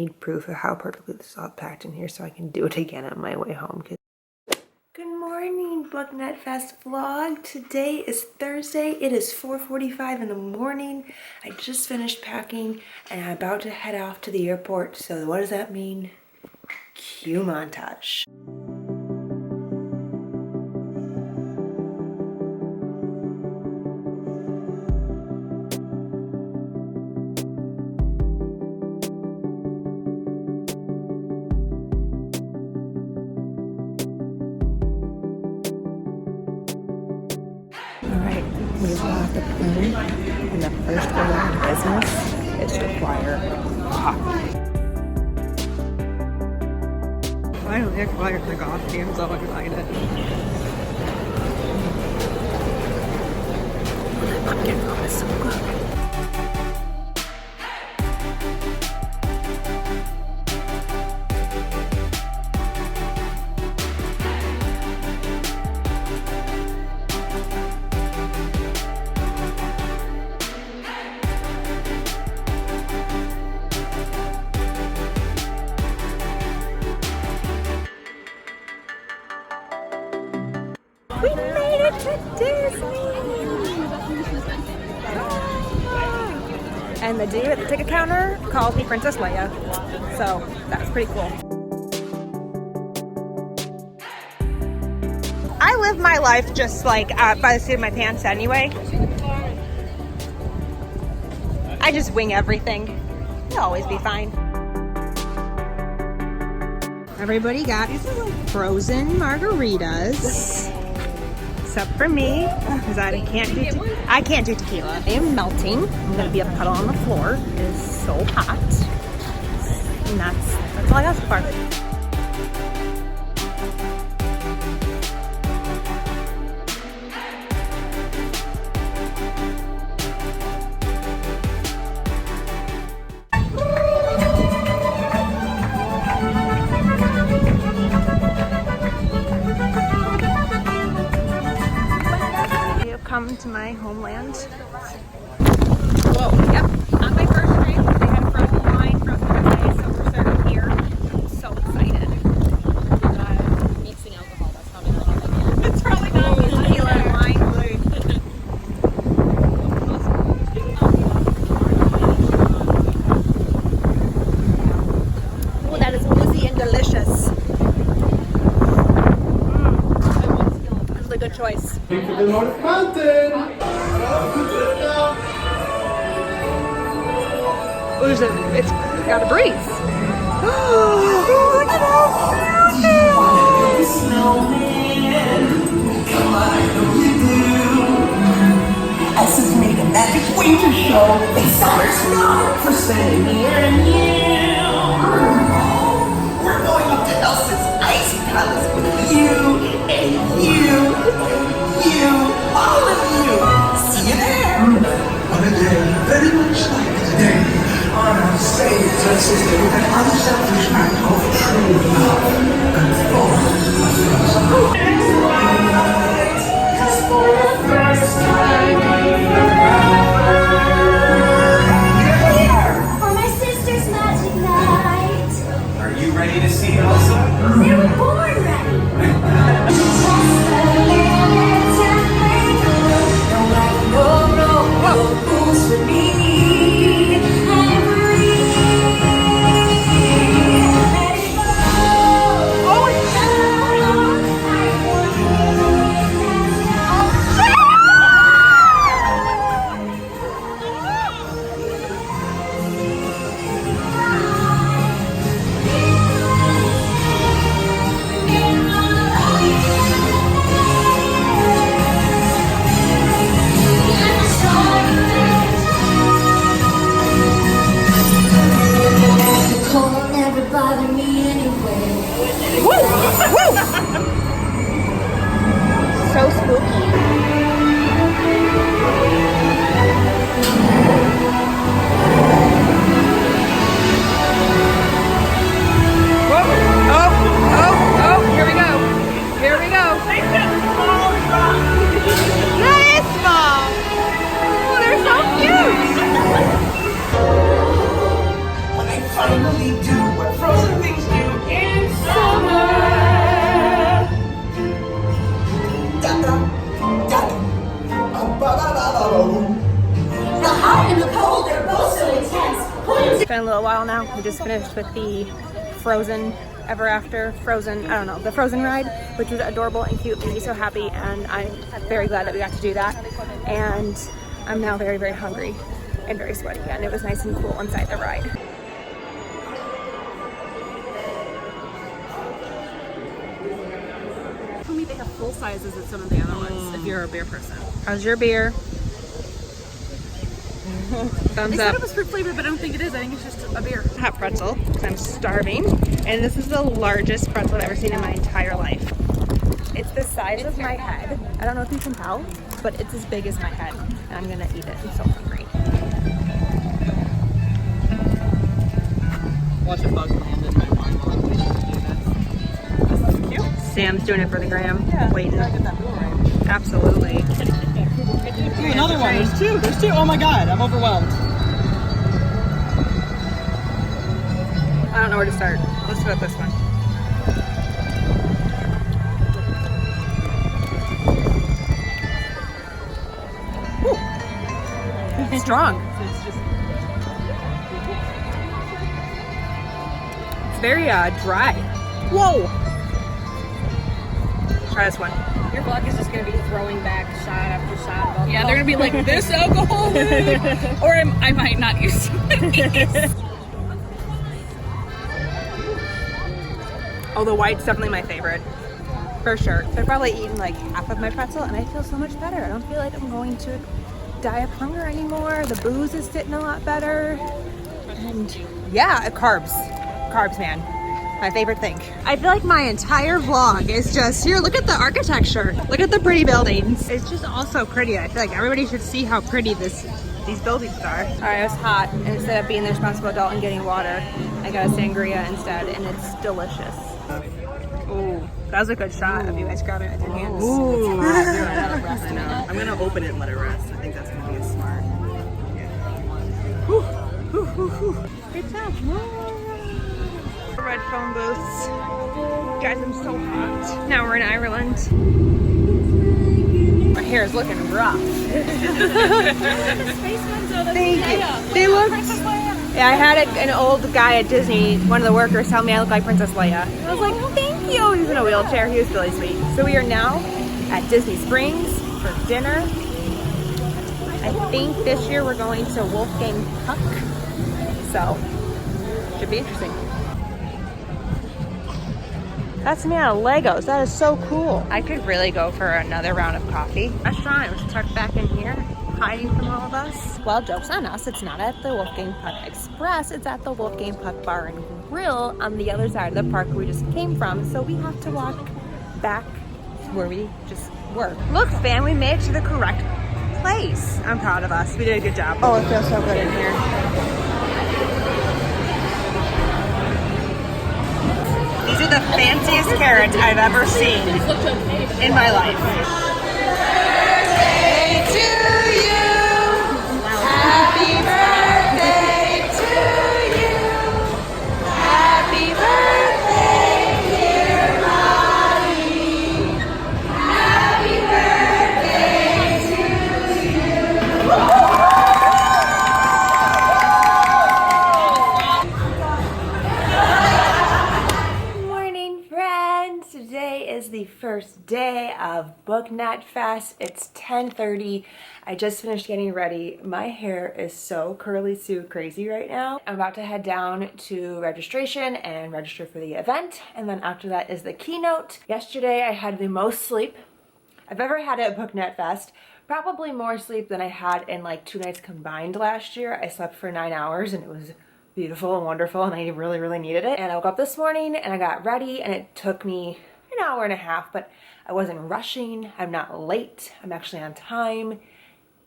need proof of how perfectly this is all packed in here so I can do it again on my way home. Good morning, BookNet Fest vlog. Today is Thursday. It is 4:45 in the morning. I just finished packing and I'm about to head off to the airport. So what does that mean? Cue montage. Alright, we've got the plane, and the first order of business is to acquire coffee. Finally acquired the coffee, I'm so excited. The pumpkin pie is so good. We made it to Disney! And the dude at the ticket counter calls me Princess Leia, so that's pretty cool. I live my life just like by the seat of my pants anyway. I just wing everything. It'll always be fine. Everybody got these little frozen margaritas. Except for me, because I can't do tequila. I am melting. I'm gonna be a puddle on the floor. It is so hot. And that's all I got so far. Come to my homeland. Whoa, yep, on my first train, they had frozen wine from the day, so we're serving here. I'm so excited. Mixing alcohol, that's probably not all that. It's probably not tequila and wine. Oh, that is boozy and delicious. This is a good choice. Looking for the North Mountain. Oh, it's got a breeze. Oh, look at that snowman. Come on, I know you do. Us has made a magic winter show. It's summer snow for Sandy and you. We're going up to Elsa's ice palace with you and you and you, all of you. See you there. On a day very much like today, on our stage, Transcendence, with an unselfish act of true love and for the first time you're here On my sister's magic night. Are you ready to see Elsa? They were born ready. Trust the limits and make a move. No matter no rules for me. I'm free. Let it go. Oh, it's what frozen things do in summer. Da da da ba ba ba ba boom. The hot and the cold, they're both so intense. It's been a little while now. We just finished with the Frozen Ever After Frozen, I don't know, the Frozen ride, which was adorable and cute, made me so happy, and I'm very glad that we got to do that. And I'm now very, very hungry and very sweaty, and it was nice and cool inside the ride. For me, they have full sizes at some of the other ones if you're a beer person. How's your beer? They Thumbs said up. it was fruit flavored, but I don't think it is. I think it's just a beer. Hot pretzel, because I'm starving, and this is the largest pretzel I've ever seen in my entire life. It's the size of my head. I don't know if you can tell, but it's as big as my head, and I'm gonna eat it. I'm so hungry. Watch a bug land in my wine while I'm waiting to do this. This is cute. Sam's doing it for the gram. Yeah, Waiting. gotta get that blue right. Absolutely. Ooh, another one. There's two. There's two. Oh my god, I'm overwhelmed. I don't know where to start. Let's start this one. Whew. It's strong. It's just It's very dry. Whoa. Try this one. Your vlog is just going to be throwing back shot after shot of alcohol. yeah, they're gonna be like this alcohol, or I might not use these. Oh, the white's definitely my favorite. For sure. So I've probably eaten like half of my pretzel and I feel so much better. I don't feel like I'm going to die of hunger anymore. The booze is sitting a lot better. And yeah, carbs. Carbs, man. My favorite thing. I feel like my entire vlog is just, here, look at the architecture. Look at the pretty buildings. It's just all so pretty. I feel like everybody should see how pretty these buildings are. All right, it was hot. And instead of being the responsible adult and getting water, I got a sangria instead, and it's delicious. Ooh, that was a good shot of you guys grabbing it with your hands. Ooh, I know. I'm gonna open it and let it rest. I think that's gonna be smart. Good job. Red phone booths. Guys, I'm so hot. Now we're in Ireland. My hair is looking rough. Thank you. They look. Yeah, I had an old guy at Disney, one of the workers, tell me I look like Princess Leia. I was like, thank you. He was in a wheelchair. He was really sweet. So we are now at Disney Springs for dinner. I think this year we're going to Wolfgang Puck. So, should be interesting. That's made out of Legos. That is so cool. I could really go for another round of coffee. Restaurant, it was tucked back in here, hiding from all of us. Well, joke's on us. It's not at the Wolfgang Puck Express. It's at the Wolfgang Puck Bar and Grill on the other side of the park we just came from. So we have to walk back where we just were. Look, fam, we made it to the correct place. I'm proud of us. We did a good job. Oh, it feels so good in here. These are the fanciest carrots I've ever seen in my life. Birthday to you. Happy birthday to you. Happy birthday, dear Molly. Happy birthday to you. Today is the first day of BookNet Fest. It's 10:30. I just finished getting ready. My hair is so curly Sue crazy right now. I'm about to head down to registration and register for the event. And then after that is the keynote. Yesterday I had the most sleep I've ever had at BookNet Fest. Probably more sleep than I had in like 2 nights combined last year. I slept for 9 hours and it was beautiful and wonderful and I really, really needed it. And I woke up this morning and I got ready and it took me an hour and a half, but I wasn't rushing. I'm not late. I'm actually on time.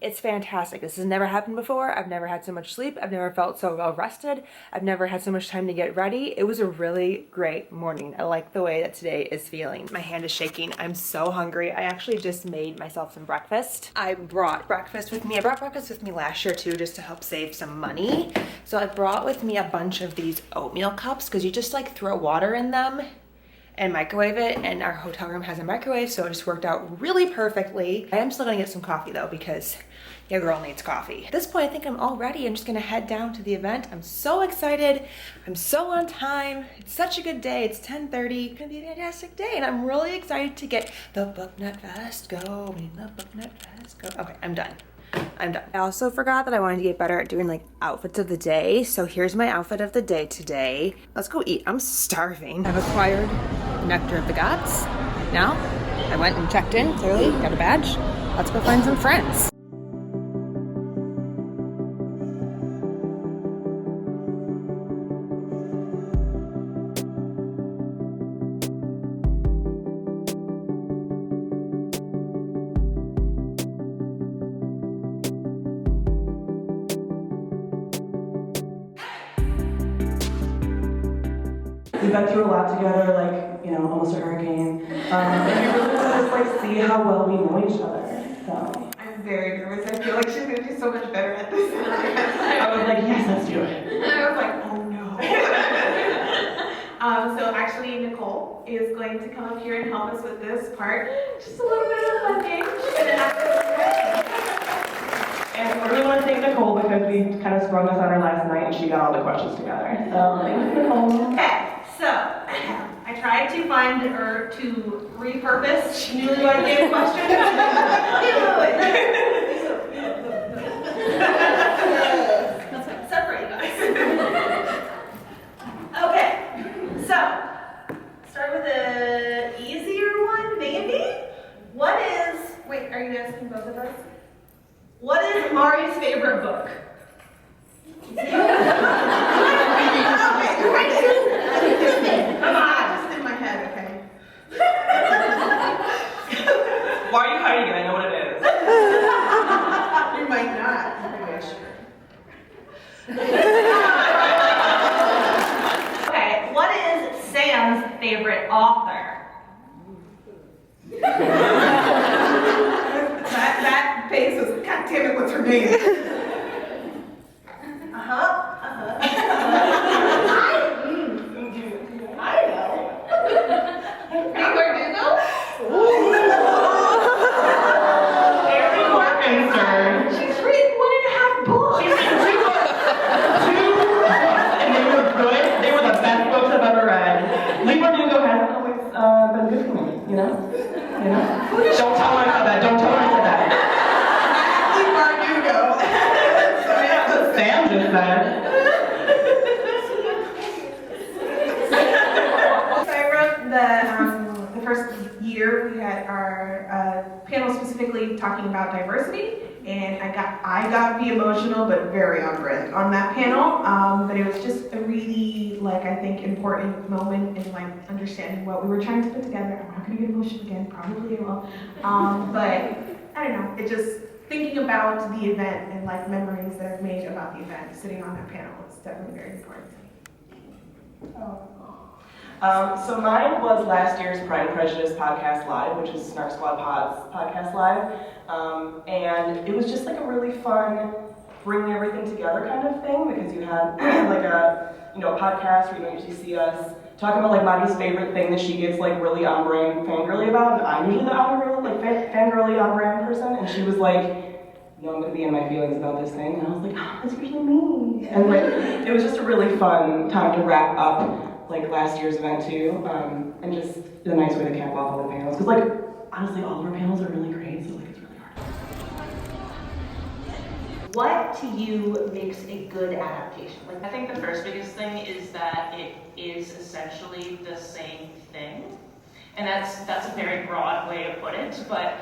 It's fantastic. This has never happened before. I've never had so much sleep. I've never felt so well rested. I've never had so much time to get ready. It was a really great morning. I like the way that today is feeling. My hand is shaking. I'm so hungry. I actually just made myself some breakfast. I brought breakfast with me. I brought breakfast with me last year too, just to help save some money. So I brought with me a bunch of these oatmeal cups because you just like throw water in them and microwave it, and our hotel room has a microwave, so it just worked out really perfectly. I am still gonna get some coffee though, because your girl needs coffee. At this point, I think I'm all ready. I'm just gonna head down to the event. I'm so excited. I'm so on time. It's such a good day. It's 10:30. It's gonna be a fantastic day, and I'm really excited to get the BookNet Fest going. The BookNet Fest go. Okay, I'm done. I'm done. I also forgot that I wanted to get better at doing like outfits of the day. So here's my outfit of the day today. Let's go eat. I'm starving. I've acquired Nectar of the Gods. Now, I went and checked in, clearly, got a badge. Let's go find some friends. We've been through a lot together, like, you know, almost a hurricane. And we really want to just, like, see how well we know each other. So I'm very nervous. I feel like she's going to do so much better at this. I was like, yes, let's do it. And I was like, oh no. So actually, Nicole is going to come up here and help us with this part. Just a little bit of a fun game. She's going to ask us questions. And I really want to thank Nicole because we kind of sprung this on her last night and she got all the questions together. So thanks, Nicole. Okay. So, I tried to find or to repurpose newlywed game questions. Separate, guys. Okay, so, start with an easier one, maybe? What is, wait, are you asking both of us? What is Mari's favorite book? Come on, just in my head, okay? Why are you hiding it? I know what it is. You might not. Okay, what is Sam's favorite author? that face was, God damn it, what's her name? I know. She's written 1.5 books. She's written 2 books. 2, and they were good. They were the best books I've ever read. Lee Bardugo hasn't always been good for me, you know? You know? Don't tell her I said that. Don't tell her I said that. Lee Bardugo. That's what Sam just said. So I wrote the first year we had our panel specifically talking about diversity, and I got to be emotional, but very on brand on that panel. But it was just a really, like, I think, important moment in like understanding what we were trying to put together. I'm not gonna get emotional again, probably I will. But I don't know, it just thinking about the event and like memories that I've made about the event, sitting on that panel is definitely very important. So mine was last year's Pride and Prejudice podcast live, which is Snark Squad Pod's podcast live. And it was just like a really fun bringing everything together kind of thing, because you had like a podcast where you don't usually see us talking about like Maddie's favorite thing that she gets like really on brand fangirly about, and I'm usually the fangirly on brand person, and she was like, no, I'm gonna be in my feelings about this thing, and I was like, oh, that's usually me. And like, it was just a really fun time to wrap up like last year's event too, and just a nice way to cap off all the panels, because like honestly all of our panels are really great, so like it's really hard. What to you makes a good adaptation? I think the first biggest thing is that it is essentially the same thing, and that's a very broad way to put it, but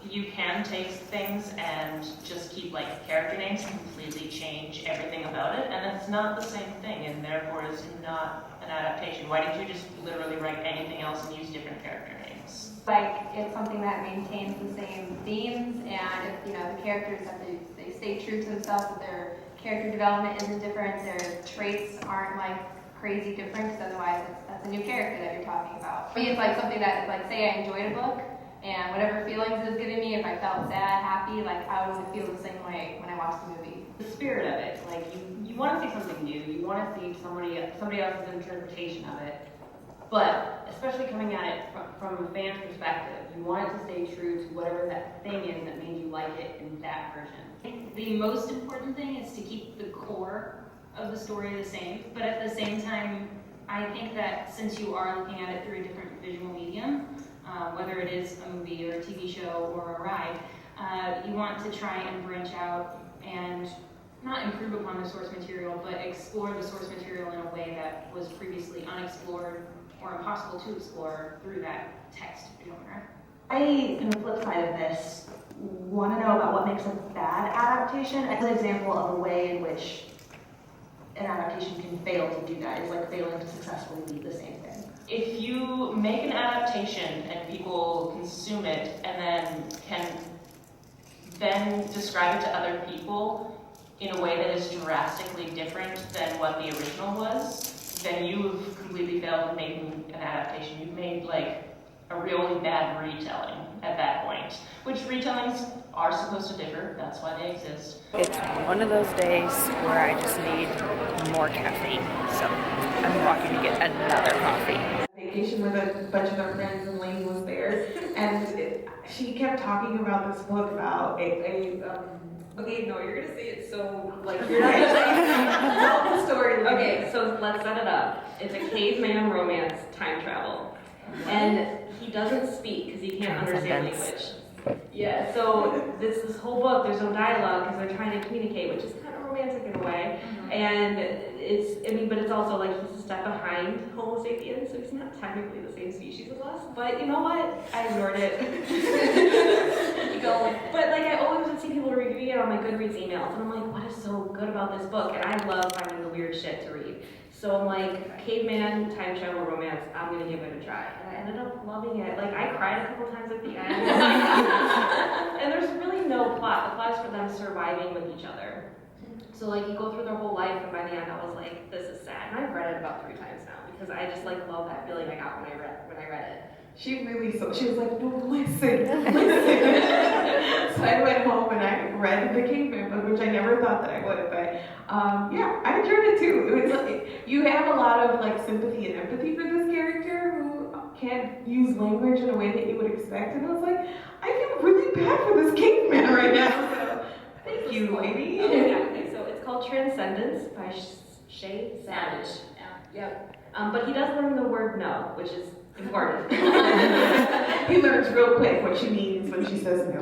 you can take things and just keep like character names and completely change everything about it, and it's not the same thing, and therefore is not an adaptation? Why didn't you just literally write anything else and use different character names? Like, it's something that maintains the same themes, and if, you know, the characters that they stay true to themselves, that their character development isn't different, their traits aren't like crazy different, because otherwise that's a new character that you're talking about. For me, it's like something that, like, say I enjoyed a book, and whatever feelings it was giving me, if I felt sad, happy, like, I would feel the same way when I watched the movie. The spirit of it, like, you want to see something new, you want to see somebody else's interpretation of it, but especially coming at it from a fan's perspective, you want it to stay true to whatever that thing is that made you like it in that version. The most important thing is to keep the core of the story the same, but at the same time, I think that since you are looking at it through a different visual medium, whether it is a movie or a TV show or a ride, you want to try and branch out and not improve upon the source material, but explore the source material in a way that was previously unexplored or impossible to explore through that text genre. I, on the flip side of this, want to know about what makes a bad adaptation as an example of a way in which an adaptation can fail to do that, is like failing to successfully be the same thing. If you make an adaptation and people consume it and then describe it to other people in a way that is drastically different than what the original was, then you've completely failed in making an adaptation. You've made like a really bad retelling at that point, which retellings are supposed to differ. That's why they exist. It's one of those days where I just need more caffeine, so I'm walking to get another coffee. Vacation with a bunch of our friends, and Lainey was there, and she kept talking about this book about Okay, no, you're gonna say it so, like, you're not gonna tell the story. Okay, so let's set it up. It's a caveman romance time travel. And he doesn't speak because he can't understand language. Yeah, so this whole book, there's no dialogue because they're trying to communicate, which is kind of romantic in a way. And but it's also like he's a step behind Homo sapiens, so he's not technically the same species as us. But you know what? I ignored it. But like, I always would see people reviewing it on my Goodreads emails, and I'm like, what is so good about this book? And I love finding the weird shit to read. So I'm like, caveman, time travel, romance, I'm gonna give it a try. And I ended up loving it. Like, I cried a couple times at the end. And there's really no plot. The plot is for them surviving with each other. So like, you go through their whole life, and by the end I was like, this is sad. And I've read it about 3 times now, because I just like love that feeling I got when I read it. She was like, no, listen. So I went home and I read the Caveman book, which I never thought that I would, but yeah, I enjoyed it too. It was like, you have a lot of like sympathy and empathy for this character who can't use language in a way that you would expect, and I was like, I feel really bad for this caveman right now, so thank you, lady. Okay, so it's called Transcendence by Shay Savage. Yep. But he does learn the word no, which is important. He learns real quick what she means when she says no.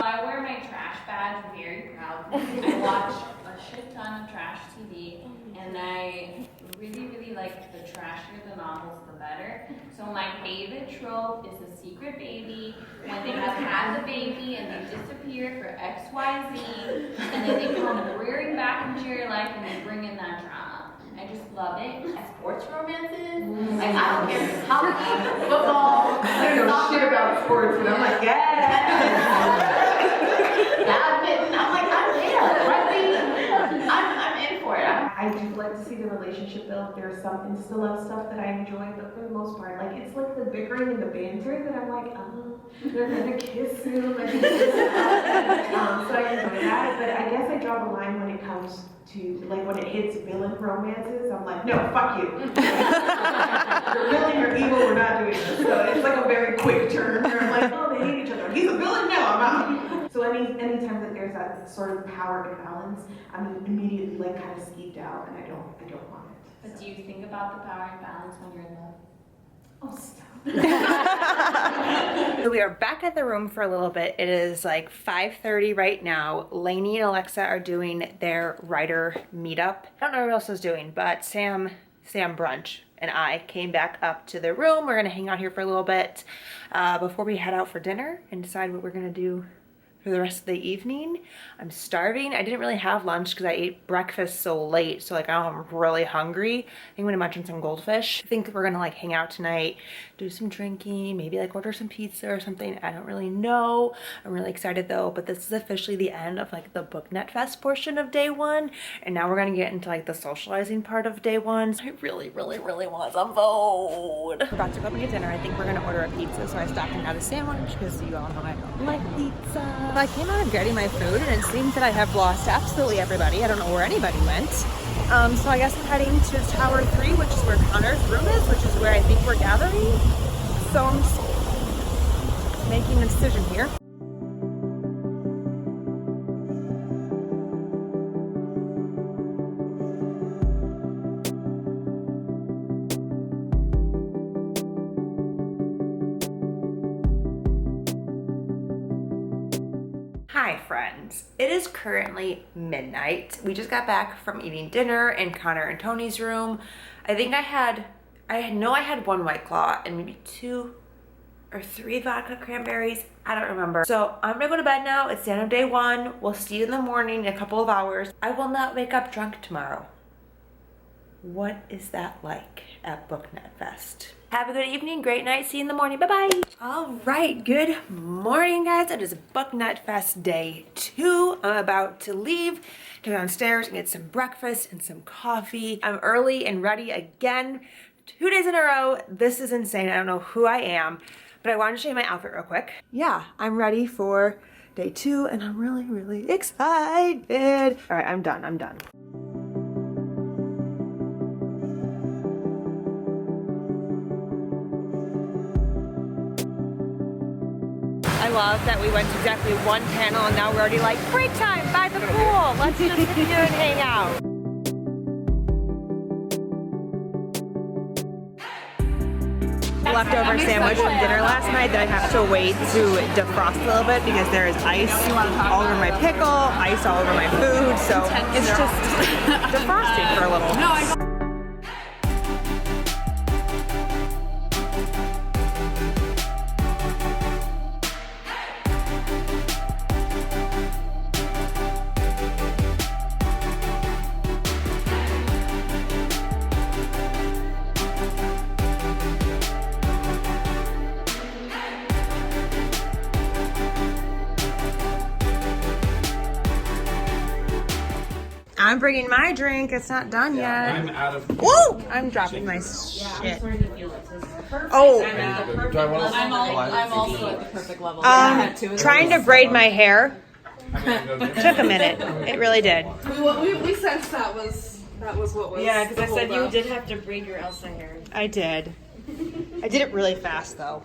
I wear my trash badge very proudly. I watch a shit ton of trash TV, and I really like the trashier the novels, the better. So my favorite trope is the secret baby, when they have had the baby and they disappear for X, Y, Z, and then they come rearing back into your life and they bring in that drama. I just love it. Sports romances, like, I don't care if it's hockey, football, I don't know shit about sports, but I'm like, badminton. I'm like, I'm there. Rugby. I'm in for it. I do like to see the relationship build. There's some still love stuff that I enjoy, but for the most part, like, it's like the bickering and the banter that I'm like, oh, they're gonna kiss soon. So I enjoy that, but I guess I draw the line when it comes to, like, when it hits villain romances. I'm like, no, fuck you. You're villain, you're evil, we're not doing this. So it's like a very quick turn. I'm like, oh, they hate each other. He's a villain? No, I'm not. So anytime that there's that sort of power imbalance, I'm immediately like kind of skeeved out, and I don't want it. But do you think about the power imbalance when you're in love? Oh, stop. So we are back at the room for a little bit. It is like 5:30 right now. Lainey and Alexa are doing their writer meetup. I don't know what else is doing, but Sam brunch and I came back up to the room. We're gonna hang out here for a little bit before we head out for dinner and decide what we're gonna do for for the rest of the evening. I'm starving. I didn't really have lunch because I ate breakfast so late. So like I'm really hungry. I think I'm gonna munch on some goldfish. I think we're gonna like hang out tonight, do some drinking, maybe like order some pizza or something. I don't really know. I'm really excited though, but this is officially the end of like the BookNet Fest portion of day one. And now we're gonna get into like the socializing part of day one. So I really want some food. We're about to go up and get dinner. I think we're gonna order a pizza. So I stopped and got a sandwich because you all know I don't like pizza. I came out of getting my food and it seems that I have lost absolutely everybody. I don't know where anybody went. So I guess I'm heading to Tower 3, which is where Connor's room is, which is where I think we're gathering. So I'm just making a decision here. Hi friends, it is currently midnight. We just got back from eating dinner in Connor and Tony's room. I think I know I had 1 White Claw and maybe 2 or 3 vodka cranberries. I don't remember. So I'm gonna go to bed now. It's the end of day one. We'll see you in the morning in a couple of hours. I will not wake up drunk tomorrow. What is that like at BookNet Fest? Have a good evening, great night, see you in the morning, bye-bye. All right, good morning, guys. It is BookNet Fest day 2. I'm about to leave, to go downstairs and get some breakfast and some coffee. I'm early and ready again, 2 days in a row. This is insane, I don't know who I am, but I wanted to show you my outfit real quick. Yeah, I'm ready for day 2 and I'm really excited. All right, I'm done. I love that we went to exactly 1 panel and now we're already like, break time, by the pool. Let's just sit here and hang out. Leftover sandwich from dinner last night that I have to wait to defrost a little bit because there is ice all over my pickle, ice all over my food, so it's just defrosting for a little. No, I don't. I'm bringing my drink. It's not done yet. I'm out of. Whoa! I'm dropping my shit. Oh. I'm also at the perfect level. Trying to braid my hair took a minute. It really did. We sensed that was what was. Yeah, because I said you did have to braid your Elsa hair. I did. I did it really fast though.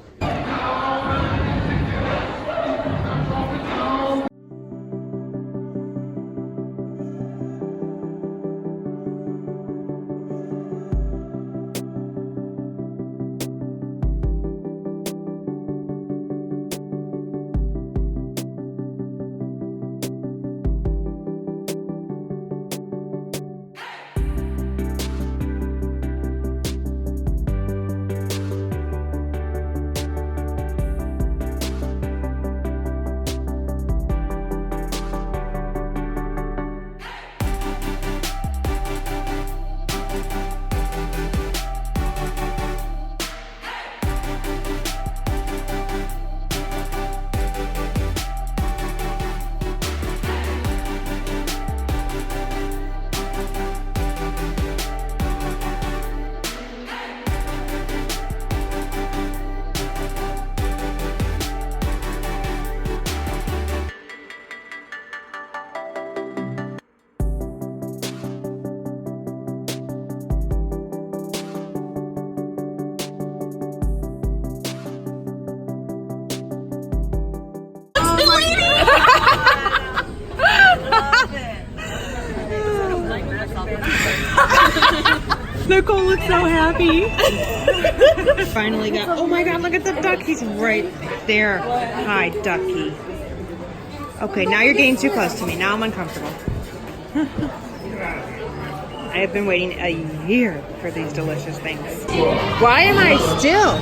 Nicole looks so happy. Finally got, oh my god, look at the duck. He's right there. Hi, ducky. Okay, now you're getting too close to me. Now I'm uncomfortable. I have been waiting a year for these delicious things. Why am I still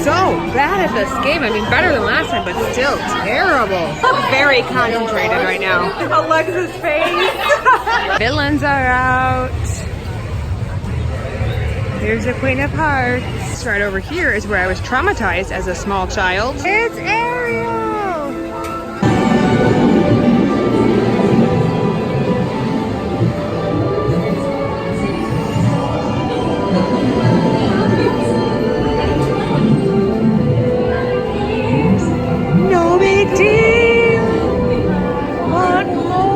so bad at this game? I mean, better than last time, but still terrible. I'm very concentrated right now. Alexa's face. Villains are out. Here's the Queen of Hearts. Right over here is where I was traumatized as a small child. It's Ariel! No big deal. What more?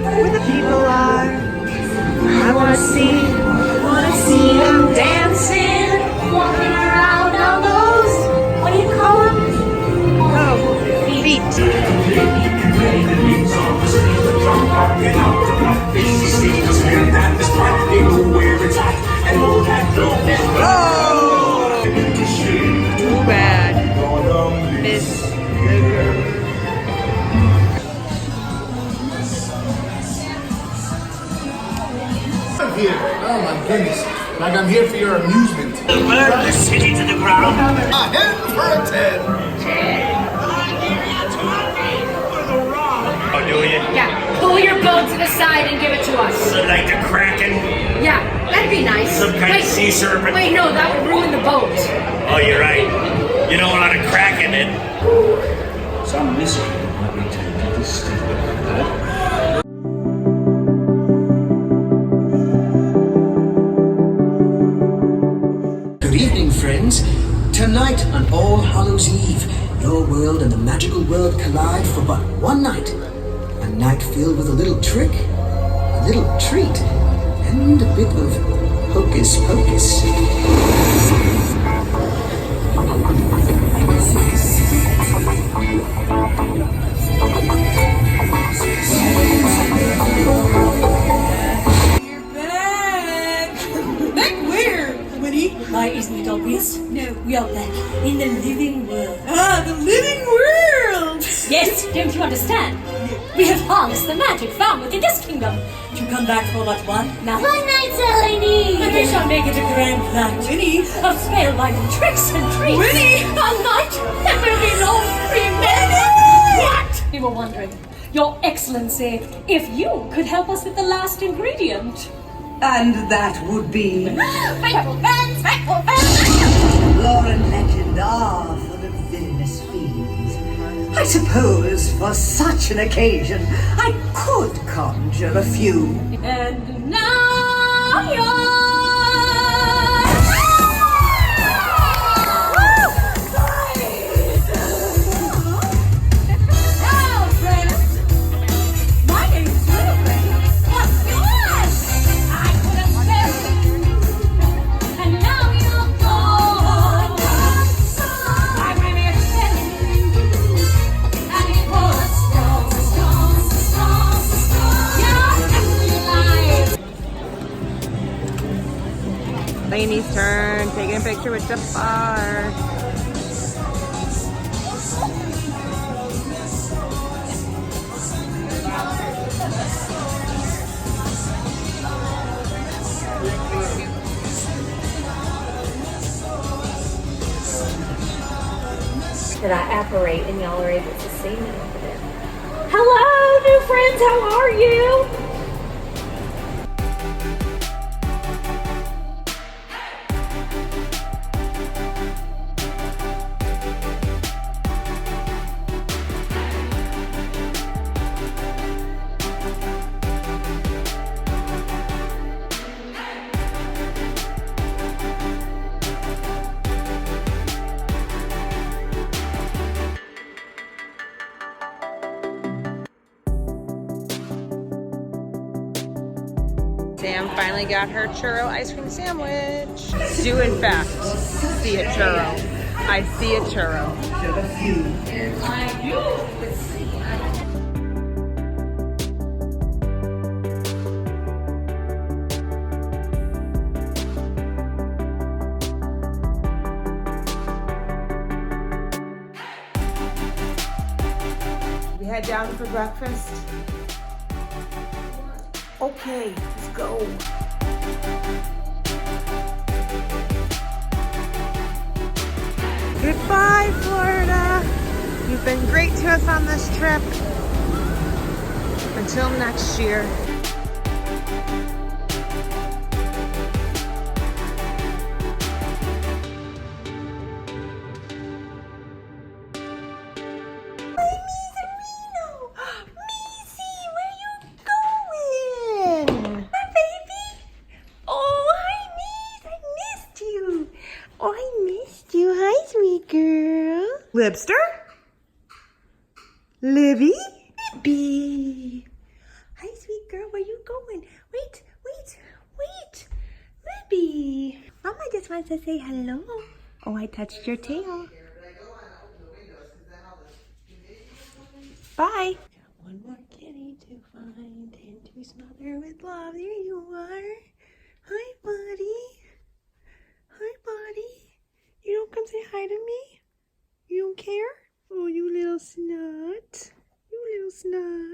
Where the people are. I wanna see them dancing, walking around on those, what do you call them? Oh, feet. Oh! Too bad. Miss the girl. I'm here. Oh my goodness. Like I'm here for your amusement. Burn the city to the ground. A hen for a 10. Oh, do you? Yeah, pull your boat to the side and give it to us. Like the Kraken? Yeah, that'd be nice. Some kind of sea serpent? Wait, no, that would ruin the boat. Oh, you're right. You don't want a Kraken in. Some mystery might return to this studio. Good evening, friends. Tonight on All Hallows Eve, your world and the magical world collide for but one night. A night filled with a little trick, a little treat, and a bit of hocus pocus. Why, isn't it obvious? No, we are back in the living world. Ah, the living world! Yes, don't you understand? We have harnessed the magic found within this kingdom to come back for what one night. One night's all I need. And we shall make it a grand night. Winnie, of spellbinding tricks and treats. Winnie! A night that will be long remembered. What? We were wondering, Your Excellency, if you could help us with the last ingredient. And that would be... Faithful fans! Faithful fans! Lore and legend are full of villainous fiends. I suppose for such an occasion, I could conjure a few. And now you're... Lainey's turn, taking a picture with Jafar. That I apparate and y'all are able to see me over there. Hello, new friends, how are you? Sam finally got her churro ice cream sandwich. Do in fact see a churro. I see a churro. down for breakfast? Okay, let's go. Goodbye, Florida. You've been great to us on this trip. Until next year. Libster? Libby? Libby. Hi, sweet girl. Where you going? Wait. Libby. Mama just wants to say hello. Oh, I touched your tail. Bye. One more kitty to find and to smother with love. There you are. Hi, buddy. Hi, buddy. You don't come say hi to me? You don't care? Oh, you little snot. You little snot.